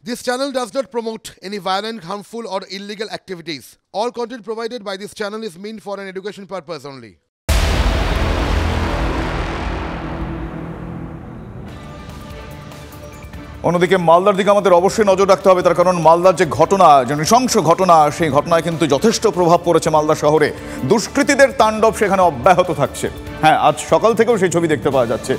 This channel does not promote any violent, harmful, or illegal activities. All content provided by this channel is meant for an education purpose only. অন্যদিকে মালদার দিকে আমাদের অবশ্যই নজর রাখতে হবে, তার কারণ মালদার যে ঘটনা, যে নৃশংস ঘটনা, সেই ঘটনায় কিন্তু যথেষ্ট প্রভাব পড়েছে মালদা শহরে। দুষ্কৃতীদের তাণ্ডব সেখানে অব্যাহত থাকছে। হ্যাঁ, আজ সকাল থেকেও সেই ছবি দেখতে পাওয়া যাচ্ছে।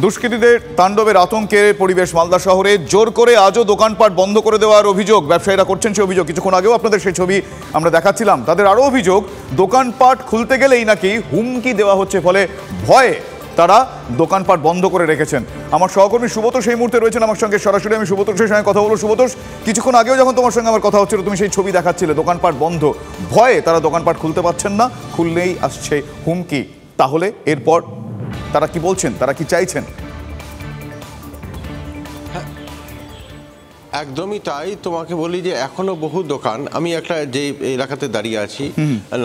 দুষ্কৃতীদের তাণ্ডবের আতঙ্কে পরিবেশ মালদা শহরে। জোর করে আজও দোকানপাট বন্ধ করে দেওয়ার অভিযোগ ব্যবসায়ীরা করছেন। সেই অভিযোগ কিছুক্ষণ আগেও আপনাদের সেই ছবি আমরা দেখাচ্ছিলাম। তাদের আরও অভিযোগ, দোকানপাট খুলতে গেলেই নাকি হুমকি দেওয়া হচ্ছে, ফলে ভয়ে তারা দোকানপাট বন্ধ করে রেখেছেন। আমার সহকর্মী সুব্রত সেই মুহূর্তে রয়েছেন আমার সঙ্গে সরাসরি। আমি সুব্রতর সঙ্গে কথা বলবো। সুব্রত, কিছুক্ষণ আগেও যখন তোমার সঙ্গে আমার কথা হচ্ছিল, তুমি সেই ছবি দেখাচ্ছিলে, দোকানপাট বন্ধ, ভয়ে তারা দোকানপাট খুলতে পারছেন না, খুললেই আসছে হুমকি। তাহলে এরপর তারা কি বলছেন, তারা কি চাইছেন? একদমই তাই। তোমাকে বলি যে এখনো বহু দোকান, আমি একটা যে এলাকাতে দাঁড়িয়ে আছি,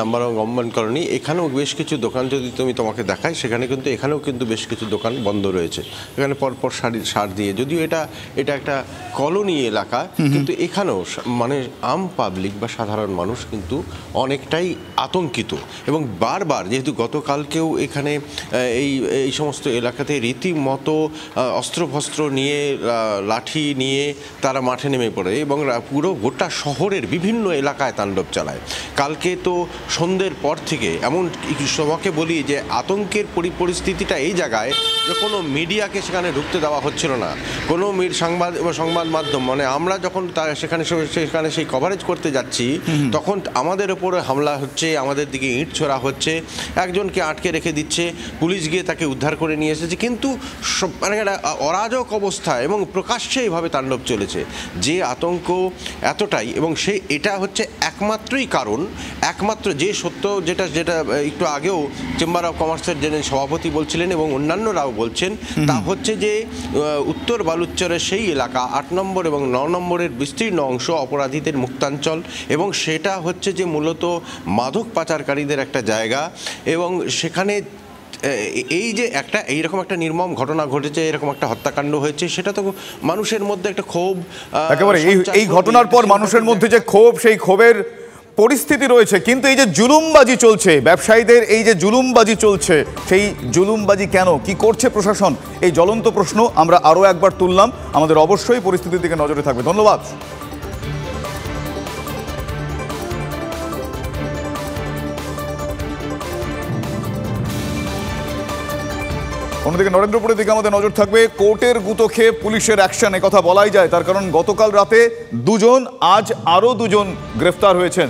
নাম্বার গভর্নমেন্ট কলোনি, এখানেও বেশ কিছু দোকান যদি তোমাকে দেখাই, সেখানে কিন্তু এখানেও কিন্তু বেশ কিছু দোকান বন্ধ রয়েছে। এখানে পরপর সার দিয়ে, যদিও এটা একটা কলোনি এলাকা, কিন্তু এখানেও মানে আম পাবলিক বা সাধারণ মানুষ কিন্তু অনেকটাই আতঙ্কিত। এবং বারবার, যেহেতু গতকালকেও এখানে এই সমস্ত এলাকাতে রীতিমতো অস্ত্রফস্ত্র নিয়ে, লাঠি নিয়ে তারা মাঠে নেমে পড়ে এবং পুরো গোটা শহরের বিভিন্ন এলাকায় তাণ্ডব চালায়। কালকে তো সন্ধ্যের পর থেকে এমন সবাইকে বলি যে আতঙ্কের পরিস্থিতিটা এই জায়গায় যে কোনো মিডিয়াকে সেখানে ঢুকতে দেওয়া হচ্ছিল না। কোনো সংবাদ মাধ্যম, মানে আমরা যখন সেখানে সেই কভারেজ করতে যাচ্ছি, তখন আমাদের ওপরে হামলা হচ্ছে, আমাদের দিকে ইট ছোড়া হচ্ছে, একজনকে আটকে রেখে দিচ্ছে, পুলিশ গিয়ে তাকে উদ্ধার করে নিয়ে এসেছে। কিন্তু মানে একটা অরাজক অবস্থা এবং প্রকাশ্যে এইভাবে তাণ্ডব চলেছে। যে আতঙ্ক এতটাই, এবং এটা হচ্ছে একমাত্রই কারণ, একমাত্র যে সত্য, যেটা একটু আগেও চেম্বার অফ কমার্সের যিনি সভাপতি বলছিলেন এবং অন্যান্যরাও বলছেন, তা হচ্ছে যে উত্তর বালুচরের সেই এলাকা 8 নম্বর এবং 9 নম্বরের বিস্তীর্ণ অংশ অপরাধীদের মুক্তাঞ্চল, এবং সেটা হচ্ছে যে মূলত মাদক পাচারকারীদের একটা জায়গা। এবং সেখানে এই যে এইরকম একটা নির্মম ঘটনা ঘটেছে, এরকম একটা হত্যাকাণ্ড হয়েছে, সেটা তো মানুষের মধ্যে একটা ক্ষোভ, একেবারে এই ঘটনার পর মানুষের মধ্যে যে ক্ষোভ, সেই ক্ষোভের পরিস্থিতি রয়েছে। কিন্তু এই যে জুলুমবাজি চলছে, ব্যবসায়ীদের এই যে জুলুমবাজি চলছে, সেই জুলুমবাজি কেন, কি করছে প্রশাসন, এই জ্বলন্ত প্রশ্ন আমরা আরও একবার তুললাম। আমাদের অবশ্যই পরিস্থিতির দিকে নজরে থাকবে। ধন্যবাদ। অন্যদিকে নরেন্দ্রপুরের দিকে আমাদের নজর থাকবে। কোর্টের গুঁতো খেয়ে পুলিশের অ্যাকশন, কথা বলাই যায়, তার কারণ গতকাল রাতে 2 জন, আজ আরও 2 জন গ্রেফতার হয়েছেন।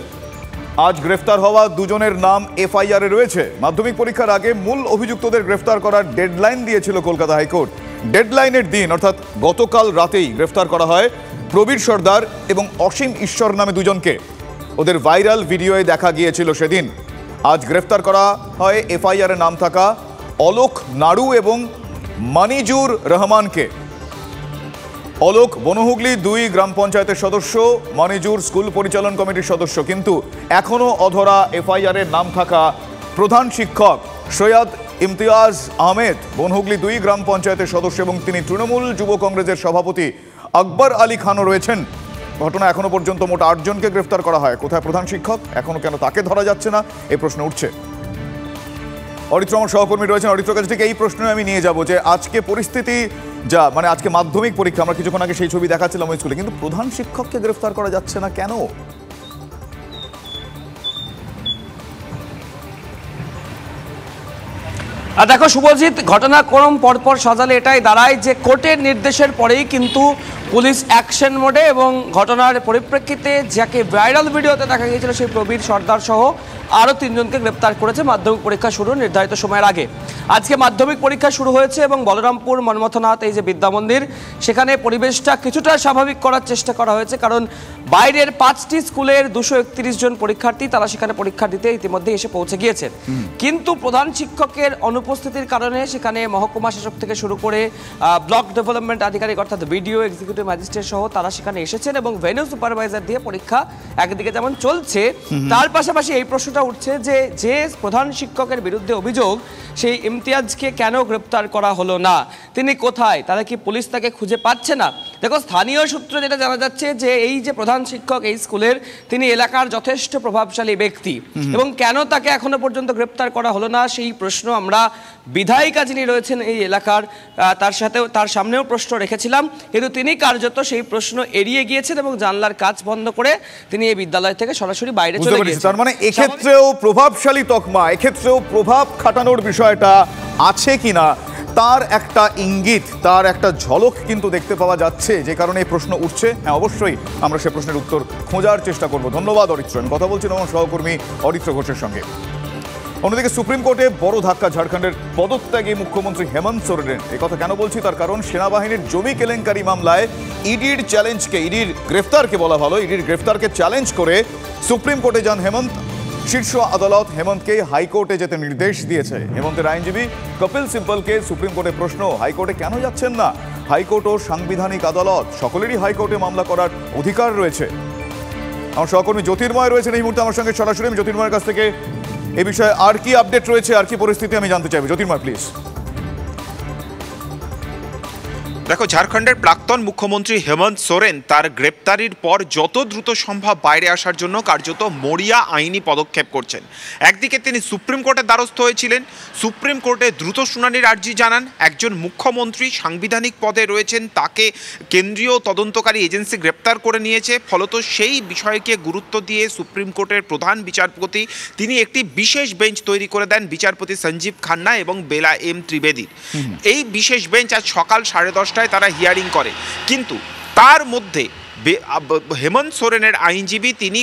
আজ গ্রেফতার হওয়া 2 জনের নাম এফআইআরে রয়েছে। মাধ্যমিক পরীক্ষার আগে মূল অভিযুক্তদের গ্রেফতার করার ডেডলাইন দিয়েছিল কলকাতা হাইকোর্ট। ডেডলাইনের দিন অর্থাৎ গতকাল রাতেই গ্রেফতার করা হয় প্রবীর সর্দার এবং অসীম ঈশ্বর নামে 2 জনকে। ওদের ভাইরাল ভিডিওয়ে দেখা গিয়েছিল সেদিন। আজ গ্রেফতার করা হয় এফআইআরে নাম থাকা অলোক নাড়ু এবং মানিজুর রহমানকে। অলোক বনহুগলি 2 গ্রাম পঞ্চায়েতের সদস্য, মানিজুর স্কুল পরিচালন কমিটির সদস্য। কিন্তু এখনও অধরা এফআইআরের নাম থাকা প্রধান শিক্ষক সৈয়দ ইমতিয়াজ আহমেদ, বনহুগলি 2 গ্রাম পঞ্চায়েতের সদস্য, এবং তিনি তৃণমূল যুব কংগ্রেসের সভাপতি আকবর আলী খানও রয়েছেন। ঘটনা এখনো পর্যন্ত মোট 8 জনকে গ্রেফতার করা হয়। কোথায় প্রধান শিক্ষক, এখনো কেন তাকে ধরা যাচ্ছে না, এই প্রশ্ন উঠছে। অরিত্র আমার সহকর্মী রয়েছেন, অরিত্রের কাছ থেকে এই প্রশ্ন আমি নিয়ে যাব যে আজকে পরিস্থিতি যা, মানে আজকে মাধ্যমিক পরীক্ষা, আমরা কিছুক্ষণ আগে সেই ছবি দেখাচ্ছিলাম ওই স্কুলে, কিন্তু প্রধান শিক্ষককে গ্রেফতার করা যাচ্ছে না কেন? দেখো শুভজিৎ, ঘটনাক্রম পরপর সাজালে এটাই দাঁড়ায় যে কোর্টের নির্দেশের পরেই কিন্তু পুলিশ অ্যাকশন মোডে, এবং ঘটনার পরিপ্রেক্ষিতে যাকে ভাইরাল ভিডিওতে দেখা গিয়েছিল সেই প্রবীর সর্দার সহ আরও 3 জনকে গ্রেপ্তার করেছে মাধ্যমিক পরীক্ষা শুরু নির্ধারিত সময়ের আগে। আজকে মাধ্যমিক পরীক্ষা শুরু হয়েছে এবং বলরামপুর মন্মথনাথ এই যে বিদ্যামন্দির, সেখানে পরিবেশটা কিছুটা স্বাভাবিক করার চেষ্টা করা হয়েছে, কারণ বাইরের 5টি স্কুলের 231 জন পরীক্ষার্থী তারা সেখানে পরীক্ষা দিতে ইতিমধ্যে এসে পৌঁছে গিয়েছেন। কিন্তু প্রধান শিক্ষকের অনুপস্থিতির কারণে সেখানে মহকুমা শাসক থেকে শুরু করে ব্লক ডেভেলপমেন্ট আধিকারিক অর্থাৎ বিডিও, এক্সিকিউটিভ ম্যাজিস্ট্রেট সহ তারা সেখানে এসেছেন এবং ভেন্যু সুপারভাইজার দিয়ে পরীক্ষা একদিকে যেমন চলছে, তার পাশাপাশি এই প্রশ্নটা উঠছে যে প্রধান শিক্ষকের বিরুদ্ধে অভিযোগ সেই ইমতিয়াজকে কেন গ্রেপ্তার করা হলো না, তিনি কোথায়, তারা কি পুলিশ তাকে খুঁজে পাচ্ছে না? দেখো, স্থানীয় সূত্রে যেটা জানা যাচ্ছে যে এই যে প্রধান শিক্ষক এই স্কুলের, তিনি এলাকার যথেষ্ট প্রভাবশালী ব্যক্তি, এবং কেন তাকে এখনো পর্যন্ত গ্রেপ্তার করা হলো না সেই প্রশ্ন আমরা বিধায়িকা যিনি রয়েছেন এই এলাকার তার সামনেও প্রশ্ন রেখেছিলাম, কিন্তু তিনি কার্যত সেই প্রশ্ন এড়িয়ে গিয়েছেন এবং জানলার কাচ বন্ধ করে তিনি এই বিদ্যালয় থেকে সরাসরি বাইরে চলে গিয়েছেন। তার মানে এক্ষেত্রেও প্রভাবশালী তকমা, এক্ষেত্রেও প্রভাব খাটানোর বিষয়টা আছে কিনা তার একটা ইঙ্গিত, তার একটা ঝলক কিন্তু দেখতে পাওয়া যাচ্ছে, যে কারণে এই প্রশ্ন উঠছে। হ্যাঁ, অবশ্যই আমরা সে প্রশ্নের উত্তর খোঁজার চেষ্টা করব। ধন্যবাদ অরিত্র। আমি কথা বলছিলাম আমার সহকর্মী অরিত্র ঘোষের সঙ্গে। অন্যদিকে সুপ্রিম কোর্টে বড় ধাক্কা ঝাড়খণ্ডের পদত্যাগী মুখ্যমন্ত্রী হেমন্ত সোরেনের। কথা কেন বলছি, তার কারণ সেনাবাহিনীর জমি কেলেঙ্কারি মামলায় ইডির চ্যালেঞ্জকে, ইডির গ্রেফতারকে বলা ভালো, ইডির গ্রেফতারকে চ্যালেঞ্জ করে সুপ্রিম কোর্টে যান হেমন্ত। শীর্ষ আদালত হেমন্তকে হাইকোর্টে যেতে নির্দেশ দিয়েছে। হেমন্তের আইনজীবী কপিল সিব্বলকে সুপ্রিম কোর্টে প্রশ্ন, হাইকোর্টে কেন যাচ্ছেন না? হাইকোর্ট ও সাংবিধানিক আদালত, সকলেরই হাইকোর্টে মামলা করার অধিকার রয়েছে। আমার সহকর্মী জ্যোতির্ময় রয়েছেন এই মুহূর্তে আমার সঙ্গে সরাসরি। আমি জ্যোতির্ময়ের কাছ থেকে এই বিষয়ে আর কি আপডেট রয়েছে, আর কি পরিস্থিতি আমি জানতে চাইবো। জ্যোতির্ময়, প্লিজ। দেখো, ঝাড়খণ্ডের প্রাক্তন মুখ্যমন্ত্রী হেমন্ত সোরেন তার গ্রেপ্তারির পর যত দ্রুত সম্ভব বাইরে আসার জন্য কার্যত মরিয়া আইনি পদক্ষেপ করছেন। একদিকে তিনি সুপ্রিম কোর্টের দ্বারস্থ হয়েছিলেন, সুপ্রিম কোর্টে দ্রুত শুনানির আর্জি জানান। একজন মুখ্যমন্ত্রী সাংবিধানিক পদে রয়েছেন, তাকে কেন্দ্রীয় তদন্তকারী এজেন্সি গ্রেপ্তার করে নিয়েছে। ফলত সেই বিষয়কে গুরুত্ব দিয়ে সুপ্রিম কোর্টের প্রধান বিচারপতি তিনি একটি বিশেষ বেঞ্চ তৈরি করে দেন বিচারপতি সঞ্জীব খান্না এবং বেলা এম ত্রিবেদীর। এই বিশেষ বেঞ্চ আজ সকাল 10:30টায় তারা হিয়ারিং করে, কিন্তু তার মধ্যে হেমন্ত সোরেনের আইনজীবী তিনি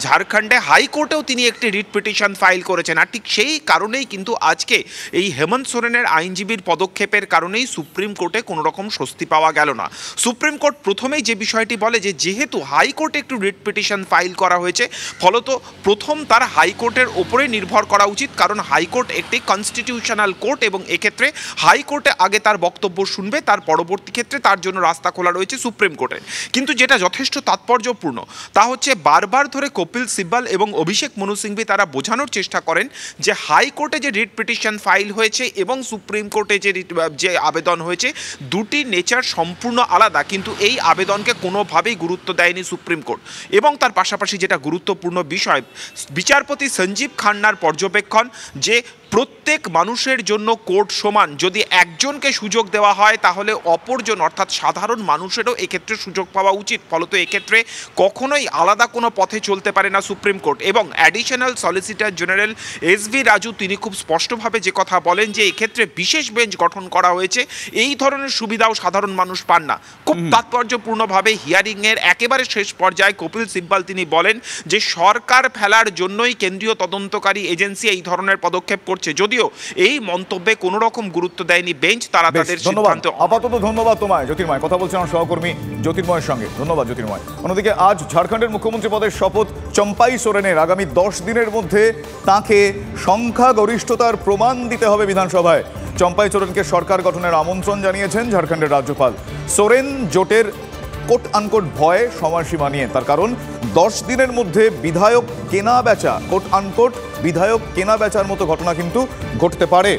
ঝাড়খণ্ডে হাইকোর্টেও তিনি একটি রিট পিটিশন ফাইল করেছেন। আর ঠিক সেই কারণেই কিন্তু আজকে এই হেমন্ত সোরেনের আইনজীবীর পদক্ষেপের কারণেই সুপ্রিম কোর্টে কোনো রকম স্বস্তি পাওয়া গেল না। সুপ্রিম কোর্ট প্রথমেই যে বিষয়টি বলে যে যেহেতু হাইকোর্টে একটু রিট পিটিশন ফাইল করা হয়েছে, ফলত প্রথম তার হাইকোর্টের ওপরে নির্ভর করা উচিত, কারণ হাইকোর্ট একটি কনস্টিটিউশনাল কোর্ট এবং এক্ষেত্রে হাইকোর্টে আগে তার বক্তব্য শুনবে, তার পরবর্তী ক্ষেত্রে তার জন্য রাস্তা খোলা রয়েছে সুপ্রিম কোর্টের। কিন্তু যেটা যথেষ্ট তাৎপর্যপূর্ণ তা হচ্ছে বারবার ধরে কপিল সিব্বল এবং অভিষেক মনু সিংভি তারা বোঝানোর চেষ্টা করেন যে হাইকোর্টে যে রিট পিটিশন ফাইল হয়েছে এবং সুপ্রিম কোর্টে যে আবেদন হয়েছে, দুটি নেচার সম্পূর্ণ আলাদা, কিন্তু এই আবেদনকে কোনোভাবেই গুরুত্ব দেয়নি সুপ্রিম কোর্ট। এবং তার পাশাপাশি যেটা গুরুত্বপূর্ণ বিষয়, বিচারপতি সঞ্জীব খান্নার পর্যবেক্ষণ যে প্রত্যেক মানুষের জন্য কোর্ট সমান, যদি একজনকে সুযোগ দেওয়া হয় তাহলে অপরজন অর্থাৎ সাধারণ মানুষেরও এক্ষেত্রে সুযোগ পাওয়া উচিত। ফলত এক্ষেত্রে কখনোই আলাদা কোনো পথে চলতে পারে না সুপ্রিম কোর্ট। এবং অ্যাডিশনাল সলিসিটর জেনারেল এস.ভি. রাজু তিনি খুব স্পষ্টভাবে যে কথা বলেন যে এক্ষেত্রে বিশেষ বেঞ্চ গঠন করা হয়েছে, এই ধরনের সুবিধাও সাধারণ মানুষ পান না। খুব তাৎপর্যপূর্ণভাবে হিয়ারিংয়ের একেবারে শেষ পর্যায়ে কপিল সিব্বল তিনি বলেন যে সরকার ফেলার জন্যই কেন্দ্রীয় তদন্তকারী এজেন্সি এই ধরনের পদক্ষেপ করছে, যদিও এই মন্তব্যে কোনো রকম গুরুত্ব দেয়নি বেঞ্চ। তারা তাদের সিদ্ধান্ত। আপাতত ধন্যবাদ তোমায় জ্যোতির্ময়। কথা বলছিলাম সহকর্মী জ্যোতির্ময়ের সঙ্গে। ধন্যবাদ জ্যোতির্ময়। অন্যদিকে আজ ঝাড়খণ্ডের মুখ্যমন্ত্রী পদের শপথ চম্পাই সোরেনের। আগামী 10 দিনের মধ্যে তাকে সংখ্যাগরিষ্ঠতার প্রমাণ দিতে হবে বিধানসভায়। চম্পাই সোরেনকে সরকার গঠনের আমন্ত্রণ জানিয়েছেন ঝাড়খণ্ডের রাজ্যপাল। সোরেন জোটের কোট আনকোট ভয়ে সময়সীমা নিয়ে, তার কারণ 10 দিনের মধ্যে বিধায়ক কেনা বেচা, কোট আনকোট বিধায়ক কেনা বেচার মতো ঘটনা কিন্তু ঘটতে পারে।